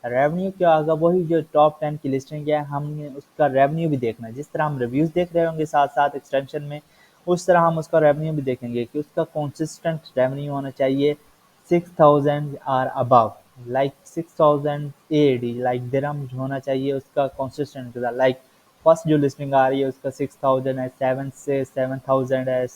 Revenue क्या होगा, वही जो टॉप 10 की लिस्टिंग है हमने उसका रेवेन्यू भी देखना है। जिस तरह हम रिव्यूज देख रहे होंगे साथ साथ एक्सटेंशन में, उस तरह हम उसका रेवेन्यू भी देखेंगे कि उसका कंसिस्टेंट रेवेन्यू होना चाहिए 6000 और अबव, लाइक 6000 एडी लाइक दिरहम होना चाहिए उसका कंसिस्टेंट। लाइक फर्स्ट जो लिस्टिंग आ रही है उसका 6000 है, 7 से 7000 है,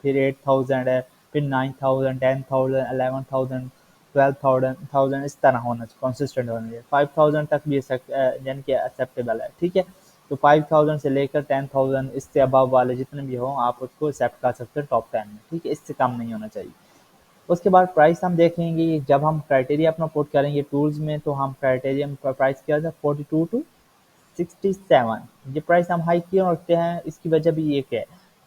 फिर 8000 है, फिर 9000, 10000, 11000, 12,000 इस तरह होना चाहिए, कंसिस्टेंट होना चाहिए। 5000 तक भी यानी कि एक्सेप्टेबल है, ठीक है। तो 5000 से लेकर 10,000 इससे अबव वाले जितने भी हों आप उसको एक्सेप्ट कर सकते हैं टॉप 10 में, ठीक है। इससे कम नहीं होना चाहिए। उसके बाद प्राइस हम देखेंगे, जब हम क्राइटेरिया अपना पुट करेंगे टूल्स में तो हम क्राइटेरिया में प्राइस किया था 42 टू 67। ये प्राइस हम हाई क्यों रखते हैं, इसकी वजह भी एक है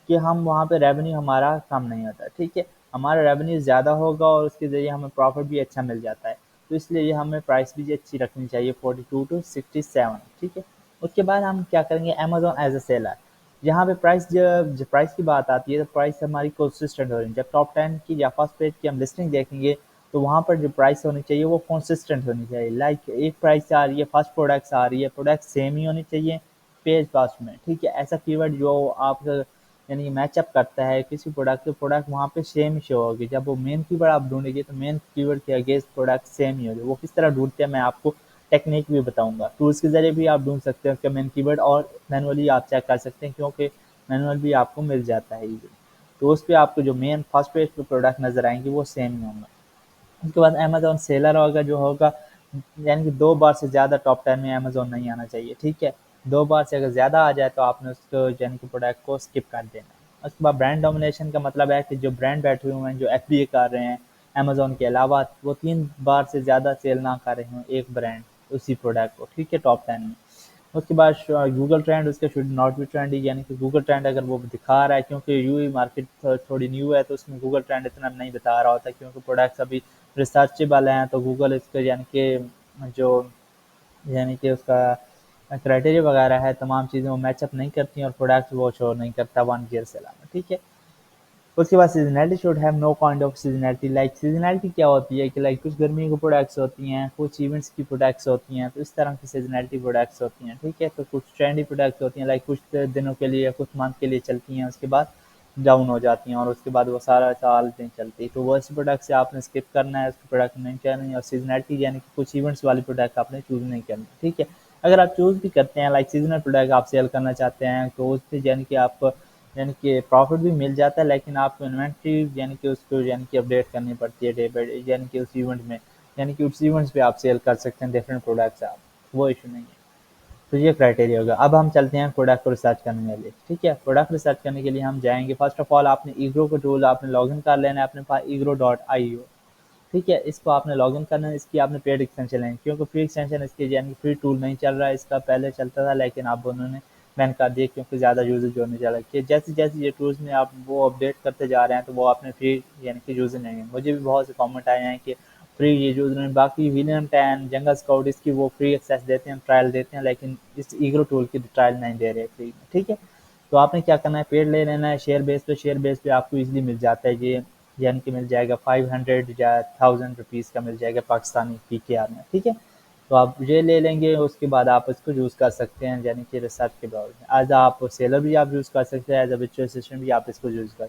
कि हम वहाँ पे रेवेन्यू हमारा कम नहीं होता, ठीक है। हमारा रेवेन्यू ज़्यादा होगा और उसके ज़रिए हमें प्रॉफिट भी अच्छा मिल जाता है। तो इसलिए ये हमें प्राइस भी अच्छी रखनी चाहिए 42 टू 67, ठीक है। उसके बाद हम क्या करेंगे, अमेजोन एज अ सेलर, यहाँ पे प्राइस जब प्राइस की बात आती है तो प्राइस हमारी कंसिस्टेंट हो रही है। जब टॉप 10 की या फर्स्ट पेज की हम लिस्टिंग देखेंगे तो वहाँ पर जो प्राइस होनी चाहिए वो कंसिस्टेंट होनी चाहिए। लाइक एक प्राइस आ रही है, फर्स्ट प्रोडक्ट्स आ रही है, प्रोडक्ट सेम ही होनी चाहिए पेज फर्स्ट में, ठीक है। ऐसा कीवर्ड जो आप यानी कि मैचअप करता है किसी प्रोडक्ट, तो प्रोडक्ट वहाँ पे सेम ही शो होगी। जब वो मेन कीवर्ड आप ढूंढेंगे तो मेन कीवर्ड के अगेंस्ट प्रोडक्ट सेम ही होगी। वो किस तरह ढूंढते हैं मैं आपको टेक्निक भी बताऊंगा। टूल्स के जरिए भी आप ढूंढ सकते हैं उसका मेन कीवर्ड, और मैनुअली आप चेक कर सकते हैं क्योंकि मैनुअल भी आपको मिल जाता है इजीली। तो उस पर आपको जो मेन फर्स्ट पेज पे प्रोडक्ट नजर आएंगे वो सेम ही होंगे। उसके बाद अमेजोन सेलर होगा जो होगा, यानी कि 2 बार से ज़्यादा टॉप 10 में अमेजोन नहीं आना चाहिए, ठीक है। 2 बार से अगर ज़्यादा आ जाए तो आपने उसको यानी कि प्रोडक्ट को स्किप कर देना। उसके बाद ब्रांड डोमिनेशन का मतलब है कि जो ब्रांड बैठे हुए हैं जो एफबीए कर रहे हैं अमेजोन के अलावा, वो 3 बार से ज़्यादा सेल ना कर रहे हों एक ब्रांड उसी प्रोडक्ट को, ठीक है, टॉप 10 में। उसके बाद गूगल ट्रेंड उसके शुड नॉट बी ट्रेंडी, यानी कि गूगल ट्रेंड अगर वो दिखा रहा है, क्योंकि यूई मार्केट थोड़ी न्यू है तो उसमें गूगल ट्रेंड इतना नहीं बता रहा होता क्योंकि प्रोडक्ट्स अभी रिसर्चेबल हैं। तो गूगल इसके यानी कि जो यानी कि उसका क्राइटेरिया वगैरह है तमाम चीज़ें वो मैचअप नहीं करती हैं और प्रोडक्ट वो शो नहीं करता वन ईयर से अलावा, ठीक है। उसके बाद seasonality should have know kind of seasonality. Like seasonality क्या होती है कि लाइक कुछ गर्मी की प्रोडक्ट्स होती हैं, कुछ इवेंट्स की प्रोडक्ट्स होती हैं, तो इस तरह की सीजनैलिटी प्रोडक्ट्स होती हैं, ठीक है। तो कुछ ट्रेंडी प्रोडक्ट्स होती हैं लाइक कुछ दिनों के लिए या कुछ मंथ के लिए चलती हैं, उसके बाद डाउन हो जाती हैं और उसके बाद वो सारा साल नहीं चलती। तो वो ऐसे प्रोडक्ट से आपने स्किप करना है, उसके प्रोडक्ट नहीं करनी है। और सीजनैलिटी यानी कि कुछ इवेंट्स वाली प्रोडक्ट आपने चूज़ नहीं करनी, ठीक है। अगर आप चूज़ भी करते हैं लाइक सीजनल प्रोडक्ट आप सेल करना चाहते हैं तो उससे यानी कि आप यानी कि प्रॉफिट भी मिल जाता है, लेकिन आपको इन्वेंट्री यानी कि उसको यानी कि अपडेट करनी पड़ती है डे बाई डे, यानी कि उस इवेंट में, यानी कि उस इवेंट्स पे आप सेल कर सकते हैं डिफरेंट प्रोडक्ट्स आप, वो इशू नहीं है। तो ये क्राइटेरिया होगा। अब हम चलते हैं प्रोडक्ट को रिसर्च करने के लिए, ठीक है। प्रोडक्ट रिसर्च करने के लिए हम जाएंगे, फर्स्ट ऑफ ऑल आपने ईग्रो को टूल आपने लॉगिन कर लेना है अपने पास ईग्रो.io, ठीक है। इसको आपने लॉगिन करना है, इसकी आपने पेड एक्सटेंशन लेनी क्योंकि फ्री एक्सटेंशन इसके यानी फ्री टूल नहीं चल रहा है, इसका पहले चलता था लेकिन अब उन्होंने बैन कर दिया क्योंकि ज़्यादा यूजेज होने जा रहा है। जैसे जैसे ये टूल्स में आप वो अपडेट करते जा रहे हैं तो वो आपने फ्री यानी कि यूज नहीं है। मुझे भी बहुत से कमेंट आए हैं कि फ्री ये यूज नहीं, बाकी विलियम टैन जंगल स्काउट इसकी वो फ्री एक्सेस देते हैं, ट्रायल देते हैं, लेकिन इस ईग्रो टूल की ट्रायल नहीं दे रहे फ्री में, ठीक है। तो आपने क्या करना है, पेड ले लेना है शेयर बेस पे आपको इजीली मिल जाता है ये, यानी कि मिल जाएगा 500 या 1000 रुपीज़ का मिल जाएगा पाकिस्तानी पीकेआर में, ठीक है। तो आप ये ले लेंगे, उसके बाद आप इसको यूज़ कर सकते हैं यानी कि रिसर्च के दौर में एज आप सेलर भी आप यूज़ कर सकते हैं, एज अ विचुअल असिस्टेंट भी आप इसको यूज़ कर।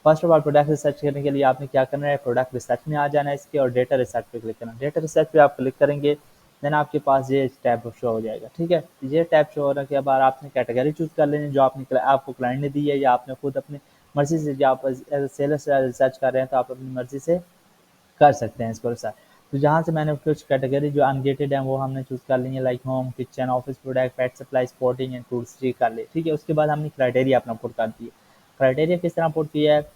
First of all product research करने के लिए आपने क्या करना है, प्रोडक्ट रिसर्च में आ जाना है इसके और डेटा रिसर्च पे क्लिक करना है। डेटा रिसर्च पे आप क्लिक करेंगे देन आपके पास ये टैब शो हो जाएगा, ठीक है। ये टैब शो होने के बाद आपने कैटेगरी चूज़ कर लेनी जो आपने आपको क्लाइंट ने दी है या आपने खुद अपनी मर्जी से, जब आप एज सेलर से रिसर्च कर रहे हैं तो आप अपनी मर्जी से कर सकते हैं इसको रिसर्च। तो जहाँ से मैंने कुछ कैटेगरी जो अनगेटेड हैं वो हमने चूज़ कर ली है, like home, kitchen, office product, pet supply, sporting and tools कर ली, ठीक है। उसके बाद हमने क्राइटेरिया अपना पुट कर दिया। क्राइटेरिया किस तरह पुट किया है,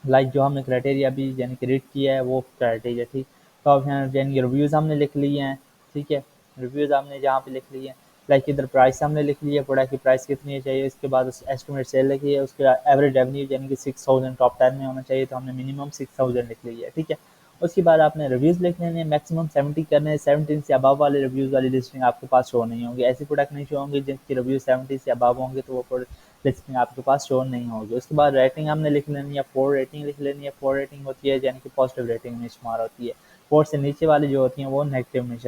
लाइक जो हमने क्राइटेरिया अभी यानी कि रीड किया है वो क्राइटेरिया, ठीक। तो अब यहाँ यानी कि रिव्यूज़ हमने लिख लिए हैं, ठीक है। रिव्यूज़ हमने जहाँ पे लिख लिए हैं, लाइक इधर प्राइस हमने लिख लिया प्रोडक्ट की प्राइस कितनी चाहिए, इसके बाद उस एस्टिमेट सेल लिखी है, उसके एवरेज रेवेन्यू यानी कि 6000 टॉप 10 में होना चाहिए तो हमने मिनिमम 6000 लिख लिया है, ठीक है। उसके बाद आपने रिव्यूज़ लिख लेने हैं, मैक्सिमम 70 करने हैं, 17 से अबव वाले रिव्यूज़ वाली लिस्टिंग आपके पास शो नहीं होंगी। ऐसी प्रोडक्ट नहीं शो होंगी जिनकी रिव्यू 70 से अबव होंगे तो वो प्रोडक्ट लिस्टिंग आपके पास शो नहीं होगी। उसके बाद रेटिंग हमने लिख लेनी है, 4 रेटिंग लिख लेनी है। 4 रेटिंग होती है यानी कि पॉजिटिव रेटिंग में शुमार होती है। 4 से नीचे वाली जो होती हैं वो नेगेटिव में